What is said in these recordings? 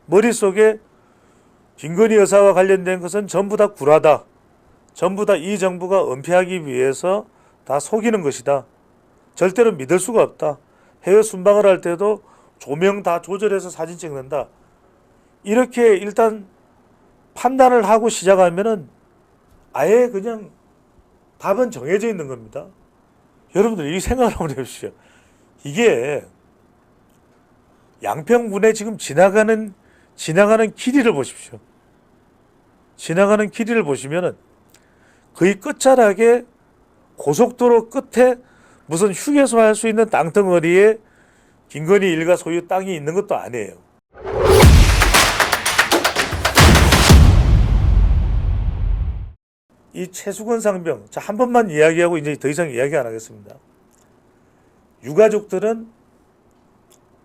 머릿속에 김건희 여사와 관련된 것은 전부 다 구라다. 전부 다 이 정부가 은폐하기 위해서 다 속이는 것이다. 절대로 믿을 수가 없다. 해외 순방을 할 때도 조명 다 조절해서 사진 찍는다. 이렇게 일단 판단을 하고 시작하면은 아예 그냥 답은 정해져 있는 겁니다. 여러분들 이 생각을 한번 해보시죠. 이게 양평군에 지금 지나가는 길이를 보십시오. 지나가는 길이를 보시면은 거의 끝자락에 고속도로 끝에 무슨 휴게소 할 수 있는 땅덩어리에 김건희 일가 소유 땅이 있는 것도 아니에요. 이 최수건 상병, 자, 한 번만 이야기하고 이제 더 이상 이야기 안 하겠습니다. 유가족들은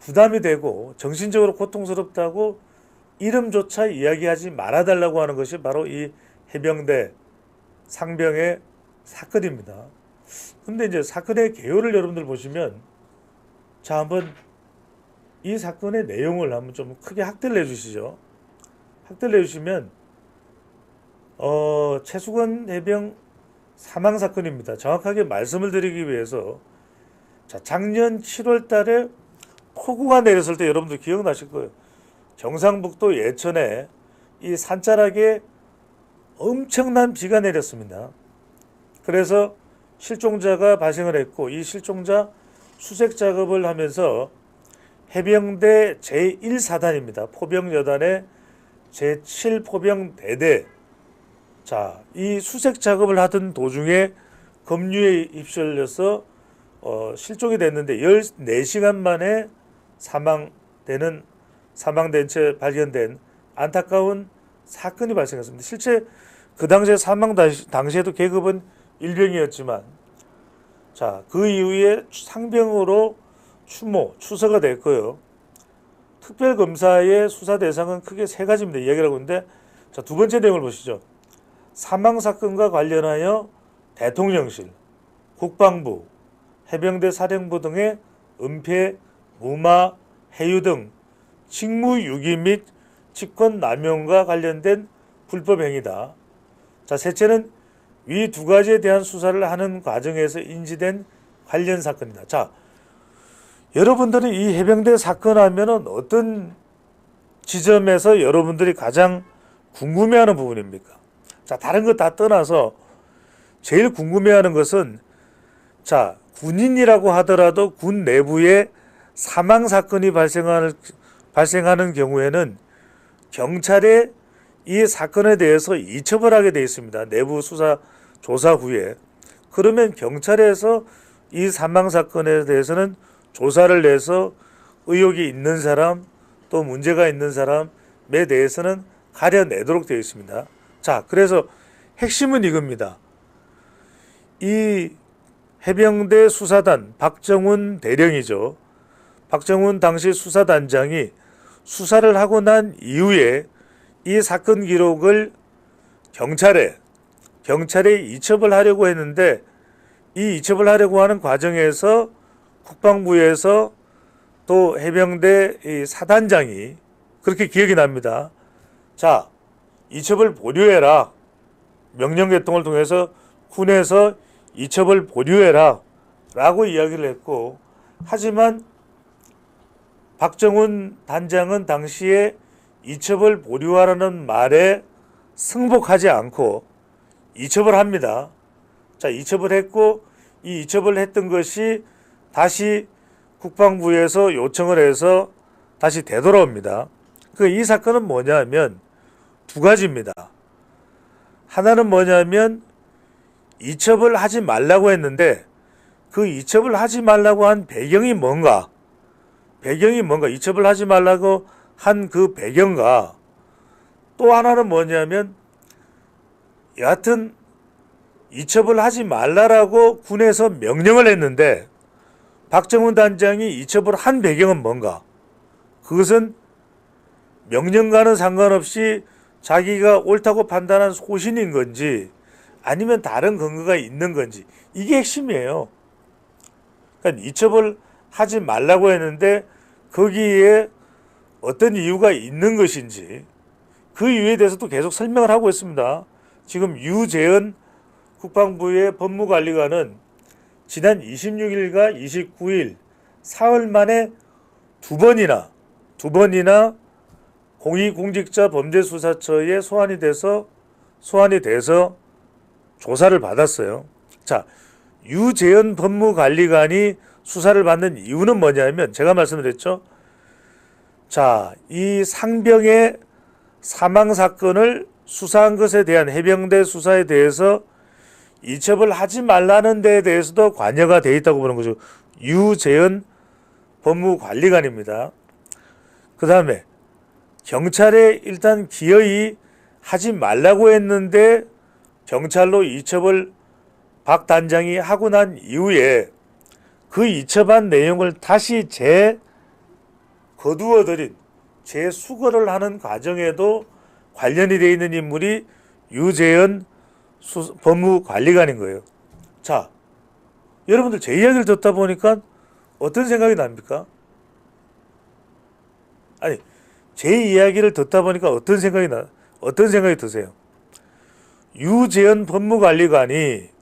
부담이 되고 정신적으로 고통스럽다고 이름조차 이야기하지 말아달라고 하는 것이 바로 이 해병대 상병의 사건입니다. 근데 이제 사건의 개요를 여러분들 보시면, 자, 한번 이 사건의 내용을 한번 좀 크게 학대를 해주시죠. 학대를 해주시면, 최수건 해병 사망 사건입니다. 정확하게 말씀을 드리기 위해서, 자, 작년 7월 달에 폭우가 내렸을 때 여러분들 기억나실 거예요. 경상북도 예천에 이 산자락에 엄청난 비가 내렸습니다. 그래서 실종자가 발생을 했고, 이 실종자 수색 작업을 하면서 해병대 제1사단입니다. 포병여단의 제7포병대대, 자, 이 수색 작업을 하던 도중에 급류에 휩쓸려서 실종이 됐는데 14시간 만에 사망된 채 발견된 안타까운 사건이 발생했습니다. 실제 그 당시에 사망 당시에도 계급은 일병이었지만, 자, 그 이후에 상병으로 추서가 됐고요. 특별검사의 수사 대상은 크게 세 가지입니다. 이야기를 하고 있는데, 자, 두 번째 내용을 보시죠. 사망 사건과 관련하여 대통령실, 국방부, 해병대 사령부 등의 은폐, 무마, 해유 등 직무유기 및 직권남용과 관련된 불법 행위다. 자, 셋째는 위 두 가지에 대한 수사를 하는 과정에서 인지된 관련 사건이다. 자, 여러분들은 이 해병대 사건 하면은 어떤 지점에서 여러분들이 가장 궁금해하는 부분입니까? 자, 다른 것 다 떠나서 제일 궁금해하는 것은, 자, 군인이라고 하더라도 군 내부에 사망 사건이 발생하는 경우에는 경찰에 이 사건에 대해서 이첩을 하게 되어 있습니다. 내부 수사 조사 후에. 그러면 경찰에서 이 사망 사건에 대해서는 조사를 내서 의혹이 있는 사람, 또 문제가 있는 사람에 대해서는 가려내도록 되어 있습니다. 자, 그래서 핵심은 이겁니다. 이 해병대 수사단 박정훈 대령이죠. 박정훈 당시 수사단장이 수사를 하고 난 이후에 이 사건 기록을 경찰에 이첩을 하려고 했는데, 이 이첩을 하려고 하는 과정에서 국방부에서 또 해병대 이 사단장이 그렇게 기억이 납니다. 자, 이첩을 보류해라. 명령 개통을 통해서 군에서 이첩을 보류해라 라고 이야기를 했고, 하지만 박정훈 단장은 당시에 이첩을 보류하라는 말에 승복하지 않고 이첩을 합니다. 자, 이첩을 했고, 이 이첩을 했던 것이 다시 국방부에서 요청을 해서 다시 되돌아옵니다. 이 사건은 뭐냐면 두 가지입니다. 하나는 뭐냐면 이첩을 하지 말라고 했는데, 그 이첩을 하지 말라고 한 배경이 뭔가, 이첩을 하지 말라고 한 그 배경과, 또 하나는 뭐냐면 여하튼 이첩을 하지 말라라고 군에서 명령을 했는데 박정훈 단장이 이첩을 한 배경은 뭔가, 그것은 명령과는 상관없이 자기가 옳다고 판단한 소신인 건지 아니면 다른 근거가 있는 건지, 이게 핵심이에요. 그러니까 이첩을 하지 말라고 했는데 거기에 어떤 이유가 있는 것인지 그 이유에 대해서도 계속 설명을 하고 있습니다. 지금 유재현 국방부의 법무관리관은 지난 26일과 29일 사흘 만에 두 번이나 공익공직자범죄수사처에 소환이 돼서 조사를 받았어요. 자, 유재현 법무관리관이 수사를 받는 이유는 뭐냐면 제가 말씀드렸죠. 자, 이 상병의 사망 사건을 수사한 것에 대한 해병대 수사에 대해서 이첩을 하지 말라는 데에 대해서도 관여가 돼 있다고 보는 거죠. 유재현 법무관리관입니다. 그 다음에 경찰에 일단 기어이 하지 말라고 했는데 경찰로 이첩을 박 단장이 하고 난 이후에 그 이첩한 내용을 다시 거두어들인 재수거를 하는 과정에도 관련이 되어 있는 인물이 유재현 법무관리관인 거예요. 자, 여러분들 제 이야기를 듣다 보니까 어떤 생각이 납니까? 아니, 제 이야기를 듣다 보니까 어떤 생각이 드세요? 유재현 법무관리관이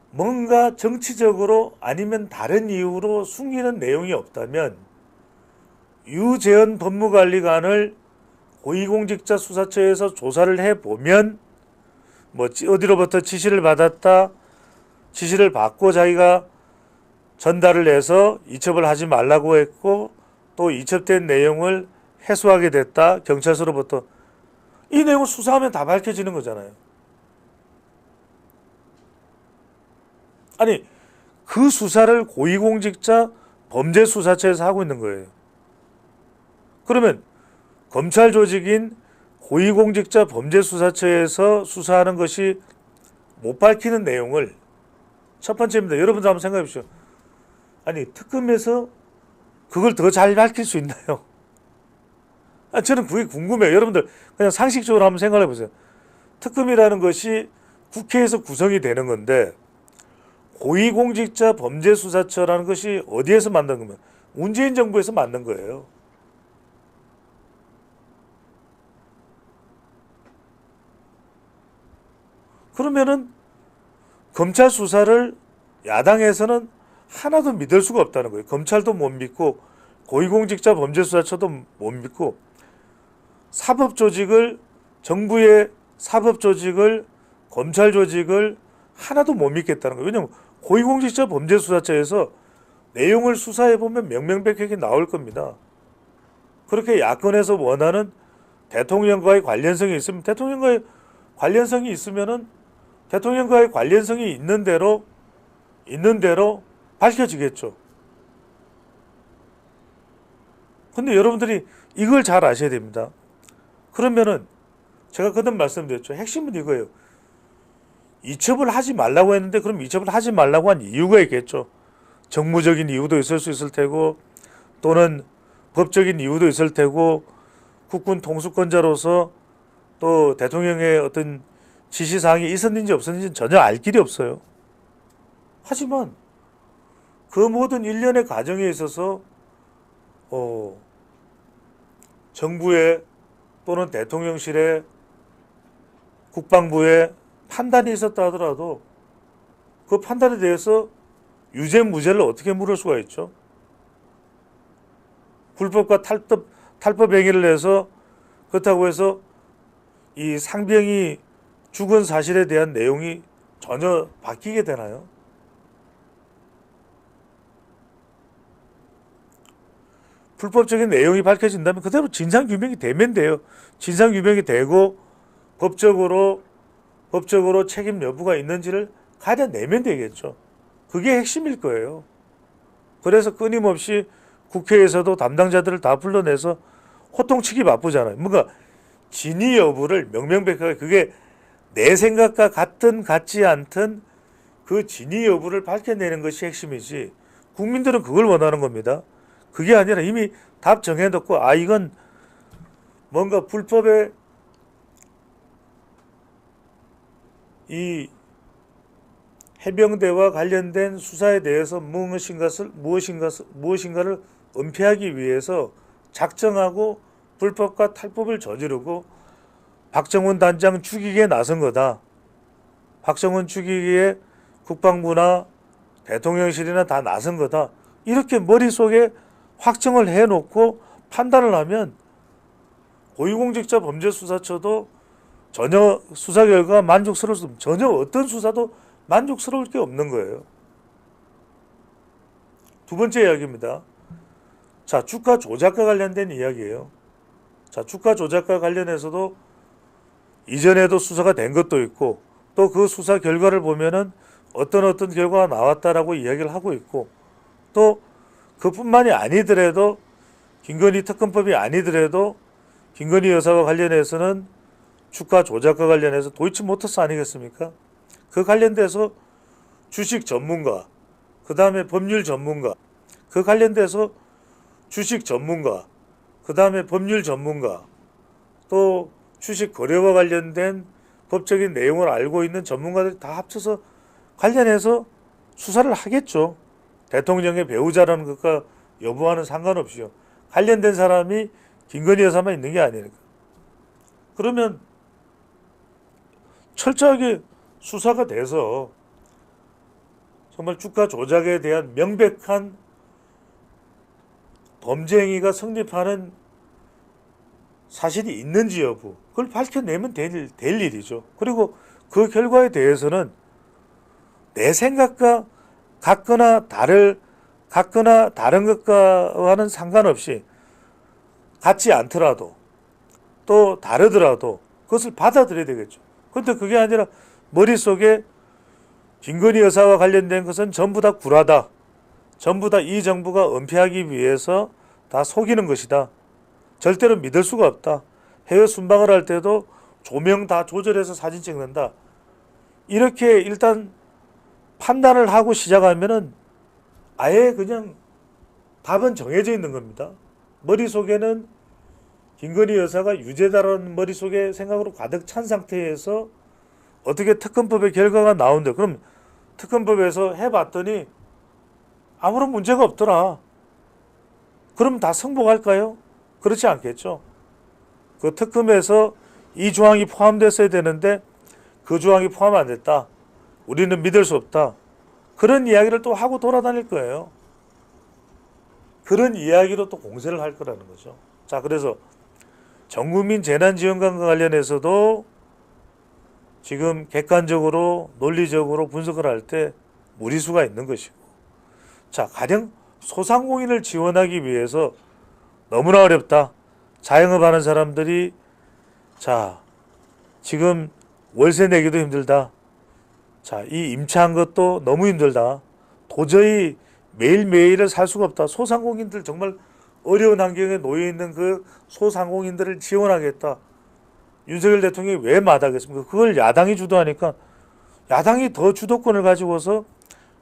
뭔가 정치적으로 아니면 다른 이유로 숨기는 내용이 없다면 유재현 법무관리관을 고위공직자 수사처에서 조사를 해보면 뭐 어디로부터 지시를 받았다, 지시를 받고 자기가 전달을 해서 이첩을 하지 말라고 했고 또 이첩된 내용을 해소하게 됐다, 경찰서로부터. 이 내용을 수사하면 다 밝혀지는 거잖아요. 아니, 그 수사를 고위공직자 범죄수사처에서 하고 있는 거예요. 그러면 검찰 조직인 고위공직자 범죄수사처에서 수사하는 것이 못 밝히는 내용을, 첫 번째입니다. 여러분들 한번 생각해 보십시오. 아니, 특검에서 그걸 더 잘 밝힐 수 있나요? 저는 그게 궁금해요. 여러분들 그냥 상식적으로 한번 생각해 보세요. 특검이라는 것이 국회에서 구성이 되는 건데 고위공직자 범죄수사처라는 것이 어디에서 만든 거면 문재인 정부에서 만든 거예요. 그러면은 검찰 수사를 야당에서는 하나도 믿을 수가 없다는 거예요. 검찰도 못 믿고 고위공직자 범죄수사처도 못 믿고 정부의 사법조직을, 검찰 조직을 하나도 못 믿겠다는 거예요. 왜냐하면 고위공직자 범죄수사처에서 내용을 수사해보면 명명백백히 나올 겁니다. 그렇게 야권에서 원하는 대통령과의 관련성이 있으면 대통령과의 관련성이 있는 대로 밝혀지겠죠. 근데 여러분들이 이걸 잘 아셔야 됩니다. 그러면은 제가 그때 말씀드렸죠. 핵심은 이거예요. 이첩을 하지 말라고 했는데 그럼 이첩을 하지 말라고 한 이유가 있겠죠. 정무적인 이유도 있을 수 있을 테고 또는 법적인 이유도 있을 테고 국군 통수권자로서 또 대통령의 어떤 지시사항이 있었는지 없었는지 전혀 알 길이 없어요. 하지만 그 모든 일련의 과정에 있어서 정부의 또는 대통령실의 국방부의 판단이 있었다 하더라도 그 판단에 대해서 유죄 무죄를 어떻게 물을 수가 있죠? 불법과 탈법 행위를 해서 그렇다고 해서 이 상병이 죽은 사실에 대한 내용이 전혀 바뀌게 되나요? 불법적인 내용이 밝혀진다면 그대로 진상규명이 되면 돼요. 진상규명이 되고 법적으로 책임 여부가 있는지를 가려내면 되겠죠. 그게 핵심일 거예요. 그래서 끊임없이 국회에서도 담당자들을 다 불러내서 호통치기 바쁘잖아요. 뭔가 진위 여부를 명명백백하게, 그게 내 생각과 같든 같지 않든 그 진위 여부를 밝혀내는 것이 핵심이지, 국민들은 그걸 원하는 겁니다. 그게 아니라 이미 답 정해놓고 이건 뭔가 불법의 이 해병대와 관련된 수사에 대해서 무엇인가를 은폐하기 위해서 작정하고 불법과 탈법을 저지르고 박정훈 단장 죽이기에 나선 거다. 박정훈 죽이기에 국방부나 대통령실이나 다 나선 거다. 이렇게 머릿속에 확정을 해놓고 판단을 하면 고위공직자 범죄수사처도 전혀 수사 결과가 만족스러울 수 없는, 전혀 어떤 수사도 만족스러울 게 없는 거예요. 두 번째 이야기입니다. 자, 주가 조작과 관련된 이야기예요. 자, 주가 조작과 관련해서도 이전에도 수사가 된 것도 있고 또 그 수사 결과를 보면은 어떤 결과가 나왔다라고 이야기를 하고 있고 또 그뿐만이 아니더라도 김건희 특검법이 아니더라도 김건희 여사와 관련해서는 주가 조작과 관련해서 도이치모터스 아니겠습니까? 그 관련돼서 주식 전문가, 그 다음에 법률 전문가, 그 관련돼서 주식 전문가, 그 다음에 법률 전문가, 또 주식 거래와 관련된 법적인 내용을 알고 있는 전문가들이 다 합쳐서 관련해서 수사를 하겠죠. 대통령의 배우자라는 것과 여부와는 상관없이요. 관련된 사람이 김건희 여사만 있는 게 아니니까. 그러면 철저하게 수사가 돼서 정말 주가 조작에 대한 명백한 범죄 행위가 성립하는 사실이 있는지 여부, 그걸 밝혀내면 될 일이죠. 그리고 그 결과에 대해서는 내 생각과 같거나 다른 것과는 상관없이 같지 않더라도 또 다르더라도 그것을 받아들여야 되겠죠. 그런데 그게 아니라 머릿속에 김건희 여사와 관련된 것은 전부 다 구라다. 전부 다 이 정부가 은폐하기 위해서 다 속이는 것이다. 절대로 믿을 수가 없다. 해외 순방을 할 때도 조명 다 조절해서 사진 찍는다. 이렇게 일단 판단을 하고 시작하면은 아예 그냥 답은 정해져 있는 겁니다. 머릿속에는 김건희 여사가 유죄다라는 머릿속에 생각으로 가득 찬 상태에서 어떻게 특검법의 결과가 나온대. 그럼 특검법에서 해봤더니 아무런 문제가 없더라. 그럼 다 승복할까요? 그렇지 않겠죠. 그 특검에서 이 조항이 포함됐어야 되는데 그 조항이 포함 안 됐다. 우리는 믿을 수 없다. 그런 이야기를 또 하고 돌아다닐 거예요. 그런 이야기로 또 공세를 할 거라는 거죠. 자, 그래서 전국민 재난지원금과 관련해서도 지금 객관적으로 논리적으로 분석을 할 때 무리수가 있는 것이고, 자, 가령 소상공인을 지원하기 위해서 너무나 어렵다. 자영업하는 사람들이 자 지금 월세 내기도 힘들다. 자, 이 임차한 것도 너무 힘들다. 도저히 매일매일을 살 수가 없다. 소상공인들 정말 어려운 환경에 놓여 있는 그 소상공인들을 지원하겠다. 윤석열 대통령이 왜 마다하겠습니까? 그걸 야당이 주도하니까 야당이 더 주도권을 가지고서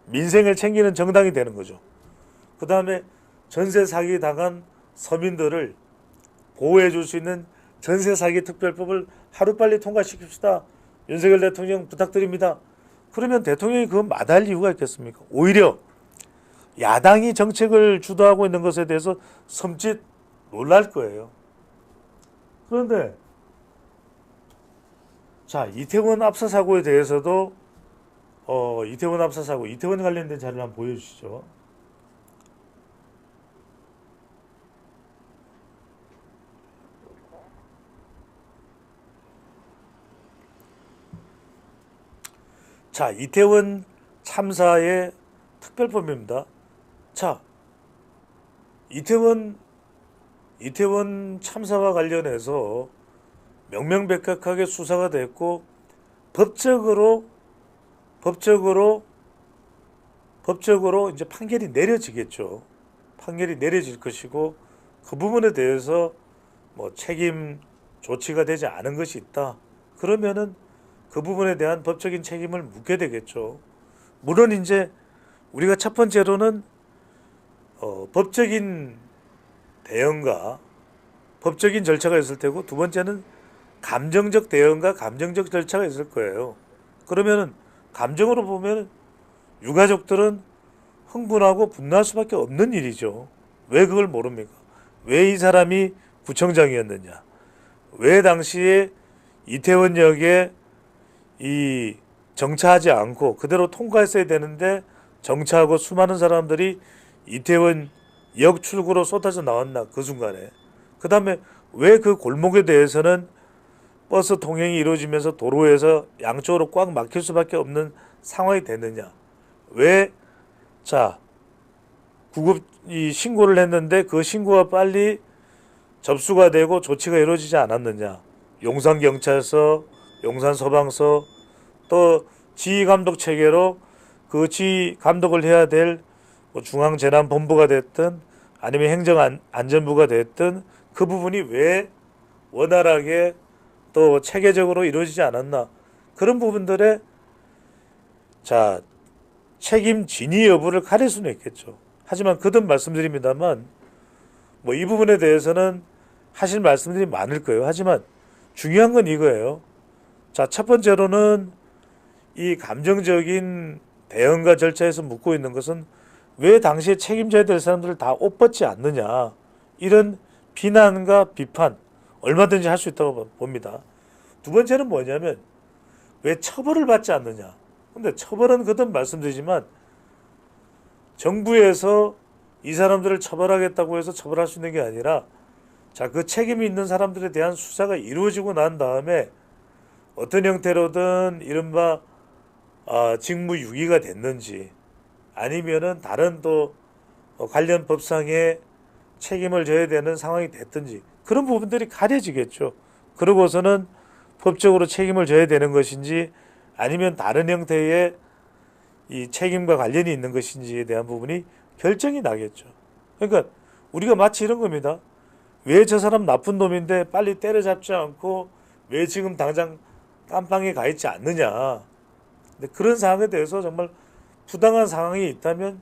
민생을 챙기는 정당이 되는 거죠. 그 다음에 전세 사기 당한 서민들을 보호해 줄 수 있는 전세 사기 특별법을 하루빨리 통과시킵시다. 윤석열 대통령 부탁드립니다. 그러면 대통령이 그건 마다할 이유가 있겠습니까? 오히려 야당이 정책을 주도하고 있는 것에 대해서 섬찟 놀랄 거예요. 그런데 자, 이태원 압사 사고에 대해서도 이태원 압사 사고, 이태원 관련된 자료를 한번 보여주시죠. 자, 이태원 참사의 특별법입니다. 자, 이태원 참사와 관련해서 명명백백하게 수사가 됐고 법적으로 이제 판결이 내려지겠죠. 판결이 내려질 것이고 그 부분에 대해서 뭐 책임 조치가 되지 않은 것이 있다. 그러면은 그 부분에 대한 법적인 책임을 묻게 되겠죠. 물론 이제 우리가 첫 번째로는 법적인 대응과 법적인 절차가 있을 테고 두 번째는 감정적 대응과 감정적 절차가 있을 거예요. 그러면은 감정으로 보면 유가족들은 흥분하고 분노할 수밖에 없는 일이죠. 왜 그걸 모릅니까? 왜 이 사람이 구청장이었느냐? 왜 당시에 이태원역에 이 정차하지 않고 그대로 통과했어야 되는데 정차하고 수많은 사람들이 이태원 역 출구로 쏟아져 나왔나 그 순간에. 그 다음에 왜 그 골목에 대해서는 버스 통행이 이루어지면서 도로에서 양쪽으로 꽉 막힐 수밖에 없는 상황이 됐느냐. 왜 자 구급 이 신고를 했는데 그 신고가 빨리 접수가 되고 조치가 이루어지지 않았느냐. 용산경찰서, 용산소방서, 또 지휘감독 체계로 그 지휘감독을 해야 될 중앙재난본부가 됐든 아니면 행정안전부가 됐든 그 부분이 왜 원활하게 또 체계적으로 이루어지지 않았나. 그런 부분들의 자 책임 진위 여부를 가릴 수는 있겠죠. 하지만 거듭 말씀드립니다만 뭐 이 부분에 대해서는 하실 말씀들이 많을 거예요. 하지만 중요한 건 이거예요. 자, 첫 번째로는 이 감정적인 대응과 절차에서 묻고 있는 것은 왜 당시에 책임져야 될 사람들을 다 옷 벗지 않느냐. 이런 비난과 비판 얼마든지 할 수 있다고 봅니다. 두 번째는 뭐냐면 왜 처벌을 받지 않느냐. 근데 처벌은 거듭 말씀드리지만 정부에서 이 사람들을 처벌하겠다고 해서 처벌할 수 있는 게 아니라 자, 그 책임이 있는 사람들에 대한 수사가 이루어지고 난 다음에 어떤 형태로든 이른바 직무유기가 됐는지 아니면은 다른 또 관련 법상의 책임을 져야 되는 상황이 됐든지 그런 부분들이 가려지겠죠. 그러고서는 법적으로 책임을 져야 되는 것인지 아니면 다른 형태의 이 책임과 관련이 있는 것인지에 대한 부분이 결정이 나겠죠. 그러니까 우리가 마치 이런 겁니다. 왜 저 사람 나쁜 놈인데 빨리 때려잡지 않고 왜 지금 당장 깜빵에 가 있지 않느냐. 근데 그런 상황에 대해서 정말 부당한 상황이 있다면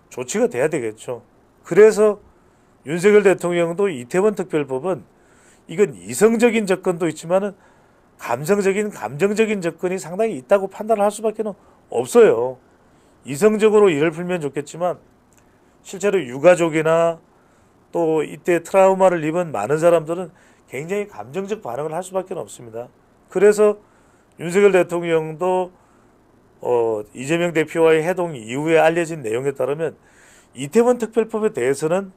조치가 돼야 되겠죠. 그래서 윤석열 대통령도 이태원 특별법은 이건 이성적인 접근도 있지만은 감정적인 접근이 상당히 있다고 판단을 할 수밖에 없어요. 이성적으로 일을 풀면 좋겠지만 실제로 유가족이나 또 이때 트라우마를 입은 많은 사람들은 굉장히 감정적 반응을 할 수밖에 없습니다. 그래서 윤석열 대통령도 이재명 대표와의 회동 이후에 알려진 내용에 따르면 이태원 특별법에 대해서는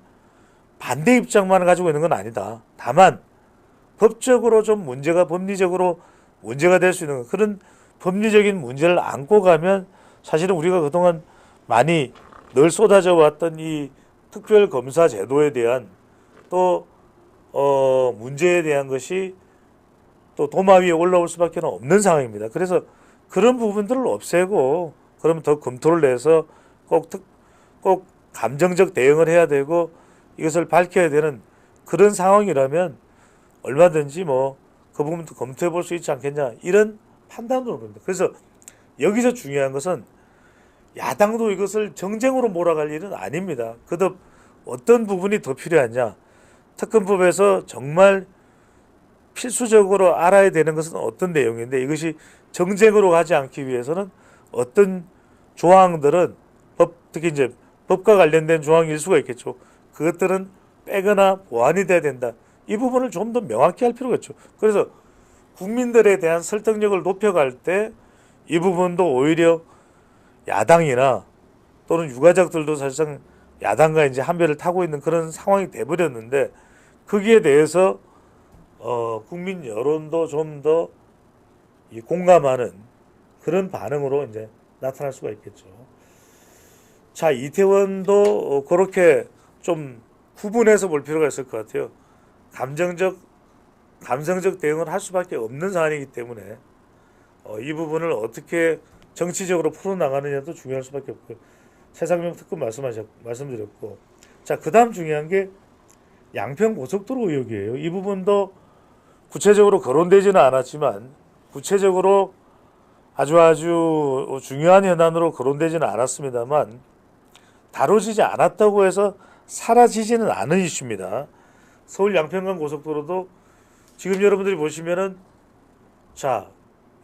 반대 입장만 가지고 있는 건 아니다. 다만 법적으로 좀 법리적으로 문제가 될 수 있는 그런 법리적인 문제를 안고 가면 사실은 우리가 그동안 많이 늘 쏟아져 왔던 이 특별검사 제도에 대한 또 문제에 대한 것이 또 도마 위에 올라올 수밖에 없는 상황입니다. 그래서 그런 부분들을 없애고 그러면 더 검토를 해서 꼭 감정적 대응을 해야 되고 이것을 밝혀야 되는 그런 상황이라면 얼마든지 뭐 그 부분도 검토해 볼 수 있지 않겠냐 이런 판단으로 봅니다. 그래서 여기서 중요한 것은 야당도 이것을 정쟁으로 몰아갈 일은 아닙니다. 그도 어떤 부분이 더 필요하냐. 특검법에서 정말 필수적으로 알아야 되는 것은 어떤 내용인데 이것이 정쟁으로 가지 않기 위해서는 어떤 조항들은 특히 이제 법과 관련된 조항일 수가 있겠죠. 그것들은 빼거나 보완이 돼야 된다. 이 부분을 좀 더 명확히 할 필요가 있죠. 그래서 국민들에 대한 설득력을 높여갈 때 이 부분도 오히려 야당이나 또는 유가족들도 사실상 야당과 이제 한배를 타고 있는 그런 상황이 돼버렸는데 거기에 대해서 국민 여론도 좀 더 공감하는 그런 반응으로 이제 나타날 수가 있겠죠. 자, 이태원도 그렇게 좀 구분해서 볼 필요가 있을 것 같아요. 감성적 대응을 할 수밖에 없는 사안이기 때문에 이 부분을 어떻게 정치적으로 풀어나가느냐도 중요할 수밖에 없고요. 최상병 특검 말씀드렸고, 자, 그 다음 중요한 게 양평 고속도로 의혹이에요. 이 부분도 구체적으로 거론되지는 않았지만 구체적으로 아주 중요한 현안으로 거론되지는 않았습니다만 다뤄지지 않았다고 해서 사라지지는 않은 이슈입니다. 서울 양평간 고속도로도 지금 여러분들이 보시면은 자,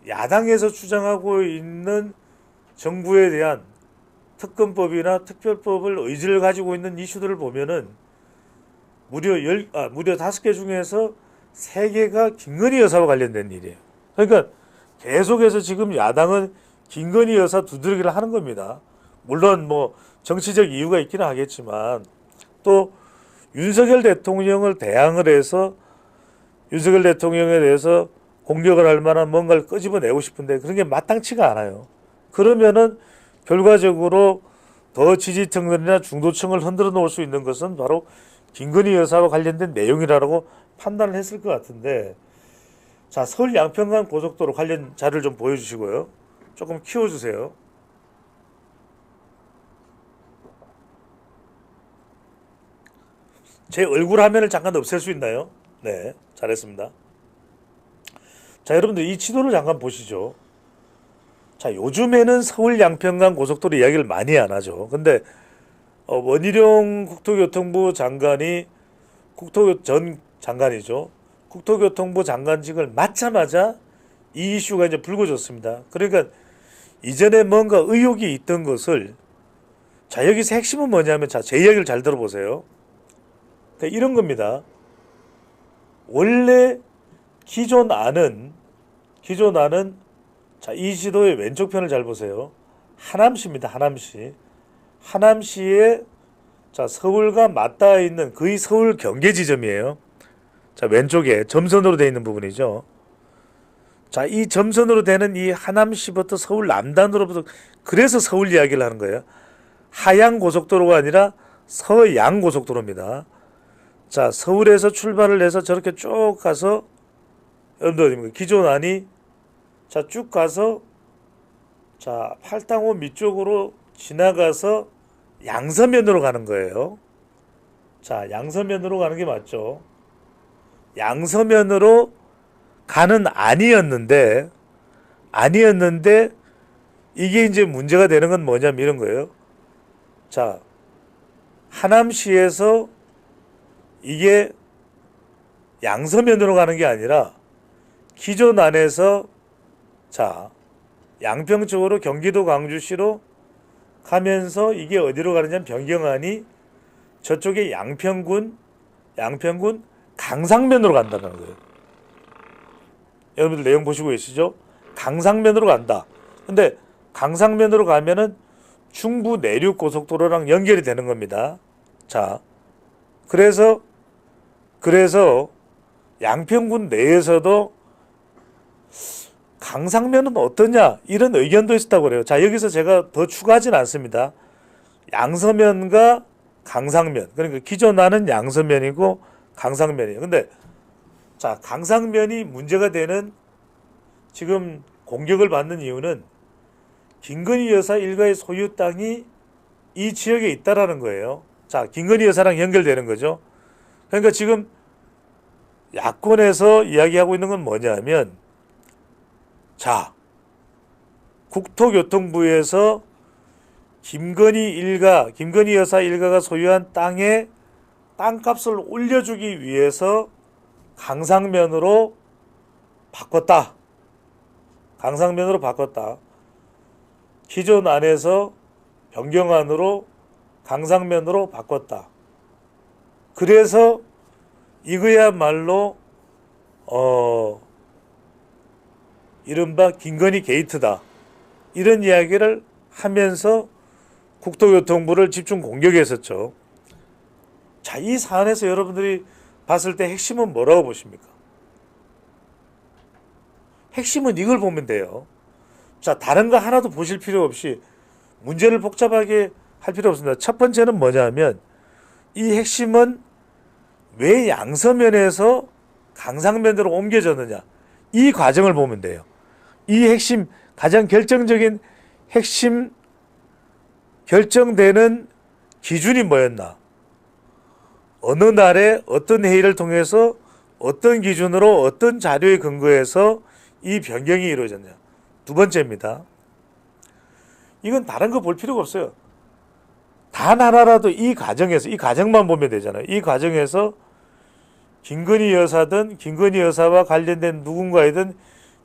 야당에서 주장하고 있는 정부에 대한 특검법이나 특별법을 의지를 가지고 있는 이슈들을 보면은 무려 5개 중에서 3개가 김건희 여사와 관련된 일이에요. 그러니까 계속해서 지금 야당은 김건희 여사 두드러기를 하는 겁니다. 물론 뭐 정치적 이유가 있기는 하겠지만 또 윤석열 대통령을 대항을 해서 윤석열 대통령에 대해서 공격을 할 만한 뭔가를 끄집어내고 싶은데 그런 게 마땅치가 않아요. 그러면은 결과적으로 더 지지층들이나 중도층을 흔들어 놓을 수 있는 것은 바로 김건희 여사와 관련된 내용이라고 판단을 했을 것 같은데, 자, 서울 양평간 고속도로 관련 자료를 좀 보여주시고요. 조금 키워주세요. 제 얼굴 화면을 잠깐 없앨 수 있나요? 네, 잘했습니다. 자, 여러분들 이 지도를 잠깐 보시죠. 자, 요즘에는 서울 양평간 고속도로 이야기를 많이 안 하죠. 근데 원희룡 국토교통부 장관이 전 장관이죠. 국토교통부 장관직을 맡자마자 이 이슈가 이제 불거졌습니다. 그러니까 이전에 뭔가 의혹이 있던 것을, 자, 여기서 핵심은 뭐냐면, 자, 제 이야기를 잘 들어보세요. 그러니까 이런 겁니다. 원래 기존 안은 자, 이 지도의 왼쪽 편을 잘 보세요. 하남시입니다. 하남시에 자, 서울과 맞닿아 있는 거의 서울 경계 지점이에요. 자, 왼쪽에 점선으로 되어 있는 부분이죠. 자, 이 점선으로 되는 이 하남시부터 서울 남단으로부터, 그래서 서울 이야기를 하는 거예요. 하양 고속도로가 아니라 서양 고속도로입니다. 자, 서울에서 출발을 해서 저렇게 쭉 가서, 여러분들 기존 안이 자, 쭉 가서 자, 팔당호 밑쪽으로 지나가서 양서면으로 가는 거예요. 자, 양서면으로 가는 게 맞죠. 양서면으로 가는 안이었는데 이게 이제 문제가 되는 건 뭐냐면 이런 거예요. 자, 하남시에서 이게 양서면으로 가는 게 아니라 기존 안에서 자, 양평 쪽으로 경기도 광주시로 가면서 이게 어디로 가느냐면 변경안이 저쪽에 양평군 강상면으로 간다는 거예요. 여러분들 내용 보시고 계시죠? 강상면으로 간다. 근데 강상면으로 가면은 중부 내륙 고속도로랑 연결이 되는 겁니다. 자, 그래서 양평군 내에서도 강상면은 어떠냐 이런 의견도 있었다고 그래요. 자, 여기서 제가 더 추가하진 않습니다. 양서면과 강상면, 그러니까 기존 안은 양서면이고 강상면이에요. 근데 자, 강상면이 문제가 되는, 지금 공격을 받는 이유는 김건희 여사 일가의 소유 땅이 이 지역에 있다라는 거예요. 자, 김건희 여사랑 연결되는 거죠. 그러니까 지금 야권에서 이야기하고 있는 건 뭐냐면, 자, 국토교통부에서 김건희 여사 일가가 소유한 땅에 땅값을 올려주기 위해서 강상면으로 바꿨다. 기존 안에서 변경안으로 강상면으로 바꿨다. 그래서 이거야말로 이른바 김건희 게이트다. 이런 이야기를 하면서 국토교통부를 집중 공격했었죠. 자, 이 사안에서 여러분들이 봤을 때 핵심은 뭐라고 보십니까? 핵심은 이걸 보면 돼요. 자, 다른 거 하나도 보실 필요 없이 문제를 복잡하게 할 필요 없습니다. 첫 번째는 뭐냐면, 이 핵심은 왜 양서면에서 강상면으로 옮겨졌느냐, 이 과정을 보면 돼요. 이 핵심, 가장 결정적인 핵심 결정되는 기준이 뭐였나? 어느 날에 어떤 회의를 통해서 어떤 기준으로 어떤 자료에 근거해서 이 변경이 이루어졌냐. 두 번째입니다. 이건 다른 거 볼 필요가 없어요. 단 하나라도 이 과정만 보면 되잖아요. 이 과정에서 김건희 여사든 김건희 여사와 관련된 누군가이든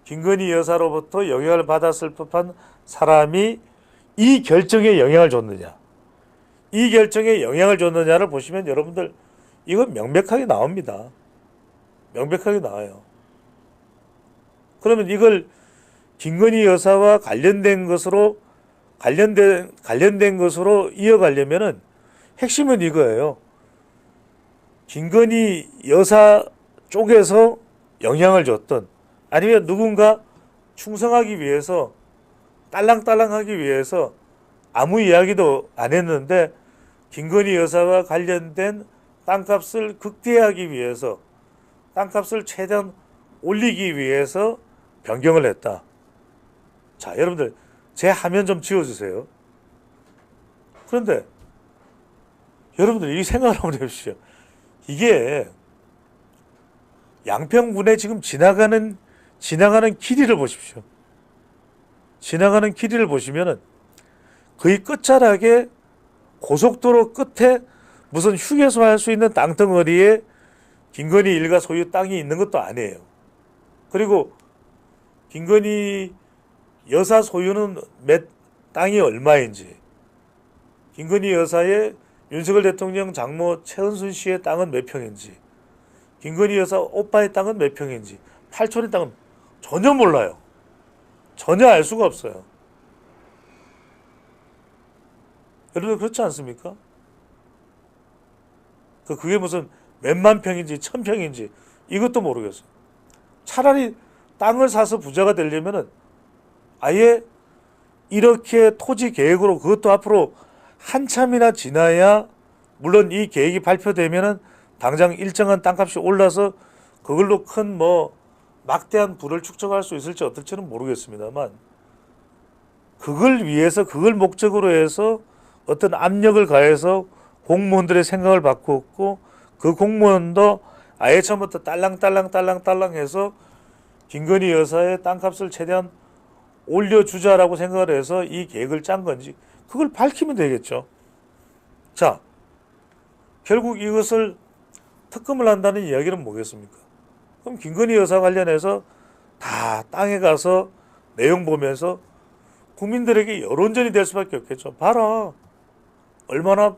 김건희 여사로부터 영향을 받았을 법한 사람이 이 결정에 영향을 줬느냐. 이 결정에 영향을 줬느냐를 보시면 여러분들 이건 명백하게 나옵니다. 명백하게 나와요. 그러면 이걸 김건희 여사와 관련된 것으로 이어가려면은 핵심은 이거예요. 김건희 여사 쪽에서 영향을 줬던, 아니면 누군가 충성하기 위해서, 딸랑딸랑하기 위해서 아무 이야기도 안 했는데 김건희 여사와 관련된 땅값을 극대화하기 위해서, 땅값을 최대한 올리기 위해서 변경을 했다. 자, 여러분들 제 화면 좀 지워주세요. 그런데 여러분들 이 생각을 한번 해보시죠. 이게 양평군에 지금 지나가는 길이를 보십시오. 지나가는 길이를 보시면은 거의 끝자락에 고속도로 끝에 무슨 휴게소 할 수 있는 땅덩어리에 김건희 일가 소유 땅이 있는 것도 아니에요. 그리고 김건희 여사 소유는 땅이 얼마인지, 김건희 여사의 윤석열 대통령 장모 최은순 씨의 땅은 몇 평인지, 김건희 여사 오빠의 땅은 몇 평인지, 팔촌의 땅은 전혀 몰라요. 전혀 알 수가 없어요. 여러분 그렇지 않습니까? 그게 무슨 몇만 평인지 천평인지 이것도 모르겠어요. 차라리 땅을 사서 부자가 되려면은 아예 이렇게 토지 계획으로, 그것도 앞으로 한참이나 지나야, 물론 이 계획이 발표되면은 당장 일정한 땅값이 올라서 그걸로 큰 막대한 부를 축적할 수 있을지 어떨지는 모르겠습니다만, 그걸 위해서, 그걸 목적으로 해서 어떤 압력을 가해서 공무원들의 생각을 바꾸었고, 그 공무원도 아예 처음부터 딸랑딸랑 해서 김건희 여사의 땅값을 최대한 올려주자라고 생각을 해서 이 계획을 짠 건지, 그걸 밝히면 되겠죠. 자, 결국 이것을 특검을 한다는 이야기는 뭐겠습니까? 그럼 김건희 여사 관련해서 다 땅에 가서 내용 보면서 국민들에게 여론전이 될 수밖에 없겠죠. 봐라, 얼마나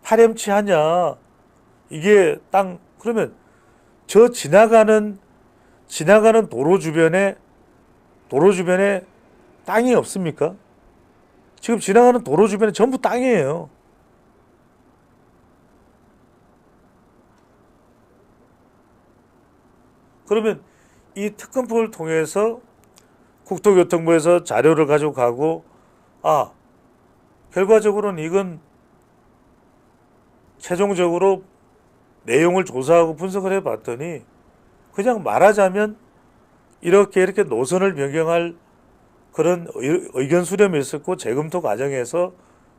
파렴치하냐. 이게 땅, 그러면 저 지나가는 도로 주변에 땅이 없습니까? 지금 지나가는 도로 주변에 전부 땅이에요. 그러면 이 특검법을 통해서 국토교통부에서 자료를 가지고 가고, 결과적으로는 이건 최종적으로 내용을 조사하고 분석을 해봤더니 그냥 말하자면 이렇게 노선을 변경할 그런 의견 수렴이 있었고 재검토 과정에서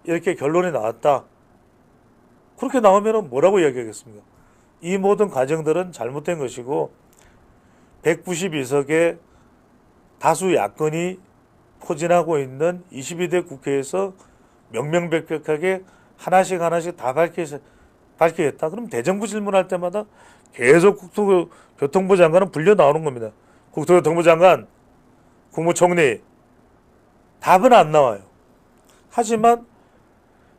이렇게 결론이 나왔다. 그렇게 나오면 뭐라고 이야기하겠습니까? 이 모든 과정들은 잘못된 것이고 192석의 다수 야권이 포진하고 있는 22대 국회에서 명명백백하게 하나씩 다 밝히겠다. 그럼 대정부 질문할 때마다 계속 국토교통부 장관은 불려 나오는 겁니다. 국토교통부 장관, 국무총리, 답은 안 나와요. 하지만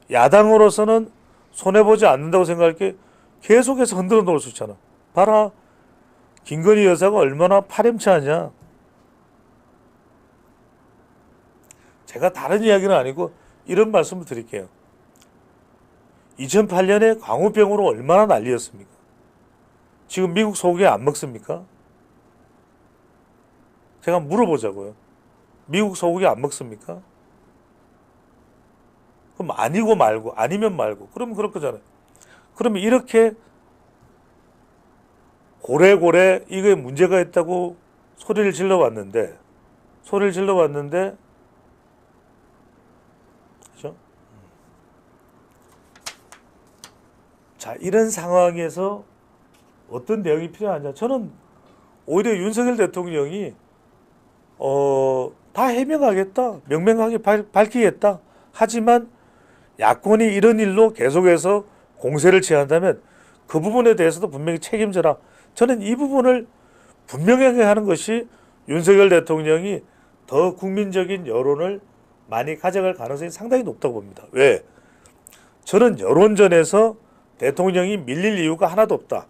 야당으로서는 손해보지 않는다고 생각할 게 계속해서 흔들어 놓을 수 있잖아. 봐라, 김건희 여사가 얼마나 파렴치하냐. 제가 다른 이야기는 아니고 이런 말씀을 드릴게요. 2008년에 광우병으로 얼마나 난리였습니까? 지금 미국 소고기 안 먹습니까? 제가 물어보자고요. 미국 소고기 안 먹습니까? 그럼 아니고 말고, 아니면 말고. 그러면 그럴 거잖아요. 그러면 이렇게 고래고래 이게 문제가 있다고 소리를 질러왔는데, 그죠? 자, 이런 상황에서 어떤 내용이 필요하냐? 저는 오히려 윤석열 대통령이 다 해명하겠다, 명명하게 밝히겠다. 하지만 야권이 이런 일로 계속해서 공세를 취한다면 그 부분에 대해서도 분명히 책임져라. 저는 이 부분을 분명하게 하는 것이 윤석열 대통령이 더 국민적인 여론을 많이 가져갈 가능성이 상당히 높다고 봅니다. 왜? 저는 여론전에서 대통령이 밀릴 이유가 하나도 없다.